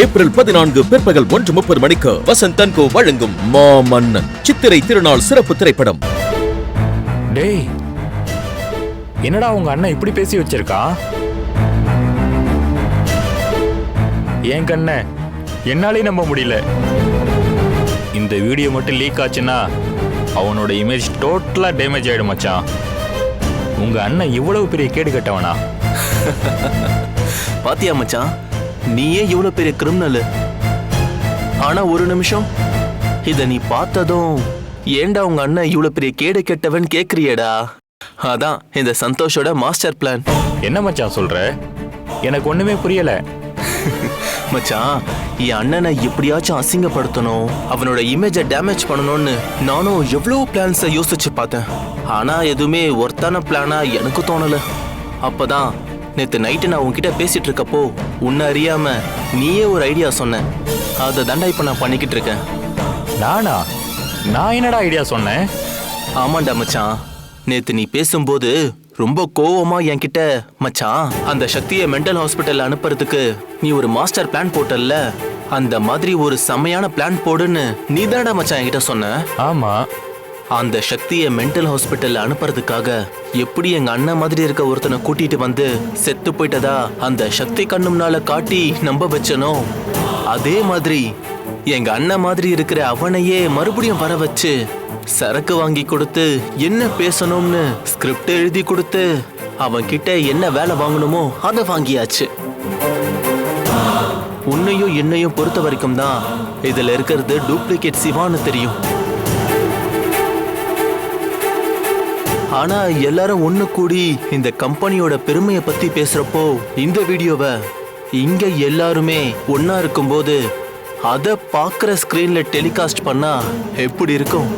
April 14 பிற்பகல் 1:30 மணிக்கு Vasanth and கோ வழங்கும் மாமன்னன் சித்திரை திருநாள் சிறப்பு திரைப்படம். டேய், என்னடா உங்க அண்ணன் இப்படி பேசி வச்சிருக்கான்? ஏன் கண்ண என்னாலே நம்ப முடியல. இந்த வீடியோ மட்டும் லீக் ஆச்சுன்னா அவனோட இமேஜ் டோட்டலா டேமேஜ் ஆயிடும் மச்சான். உங்க அண்ணன் இவ்வளவு பெரிய கேடு கட்டவனா? பாத்தியா மச்சான், நீயே இவ்வளவு பெரிய கிரிமினல். ஆனா ஒரு நிமிஷம், இத நீ பார்த்ததும் ஏண்டா உங்க அண்ணன் இவ்வளவு பெரிய கேடு கெட்டவன் கேக்குறியடா? அதான் இந்த சந்தோஷோட மாஸ்டர் பிளான். என்ன மச்சான் சொல்ற? எனக்கு ஒண்ணுமே புரியல. மச்சான், என் அண்ணனை எப்படியாச்சும் அசிங்கப்படுத்தணும், அவனோட இமேஜை டேமேஜ் பண்ணணும்னு நானும் எவ்வளவு பிளான்ஸை யோசிச்சு பார்த்தேன். ஆனா எதுவுமே ஒர்த்தான பிளானா எனக்கு தோணல. அப்பதான் நேத்து நைட்டு நான் உன்கிட்ட பேசிட்டு இருக்கப்போ உன்னை அறியாம நீயே ஒரு ஐடியா சொன்ன. அதை தாண்டா இப்ப நான் பண்ணிக்கிட்டு இருக்கேன். நானா? நான் என்னடா ஐடியா சொன்னேன்? ஆமாண்டா மச்சான், நேத்து நீ பேசும்போது ரொம்ப கோவமா என்கிட்ட, மச்சான் அந்த சக்தியை மென்டல் ஹாஸ்பிட்டல் அனுப்புறதுக்கு நீ ஒரு மாஸ்டர் பிளான் போட்டல்ல, அந்த மாதிரி ஒரு செமையான பிளான் போடுன்னு நீ தானடா மச்சான் என்கிட்ட சொன்ன. ஆமா. அந்த சக்தியை மென்டல் ஹாஸ்பிட்டல் அனுப்புறதுக்காக எப்படி எங்க அண்ணன் மாதிரி இருக்க ஒருத்தனை கூட்டிட்டு வந்து செத்து போயிட்டதா அந்த சக்தி கண்ணும்னால காட்டி நம்ப வச்சனோ, அதே மாதிரி எங்க அண்ணன் மாதிரி இருக்கிற அவனையே மறுபடியும் வர வச்சு சரக்கு வாங்கி கொடுத்து என்ன பேசணும்னு ஸ்கிரிப்ட் எழுதி கொடுத்து அவன் கிட்ட என்ன வேலை வாங்கணுமோ அதை வாங்கியாச்சு. உன்னையும் என்னையும் பொறுத்த வரைக்கும் தான் இதுல இருக்கிறது டூப்ளிகேட் சிவான்னு தெரியும். ஆனா எல்லாரும் ஒண்ணு கூடி இந்த கம்பெனியோட பெருமையை பத்தி பேசுறப்போ இந்த வீடியோவை இங்க எல்லாருமே ஒன்னா இருக்கும்போது அதை பார்க்குற ஸ்கிரீன்ல டெலிகாஸ்ட் பண்ணா எப்படி இருக்கும்?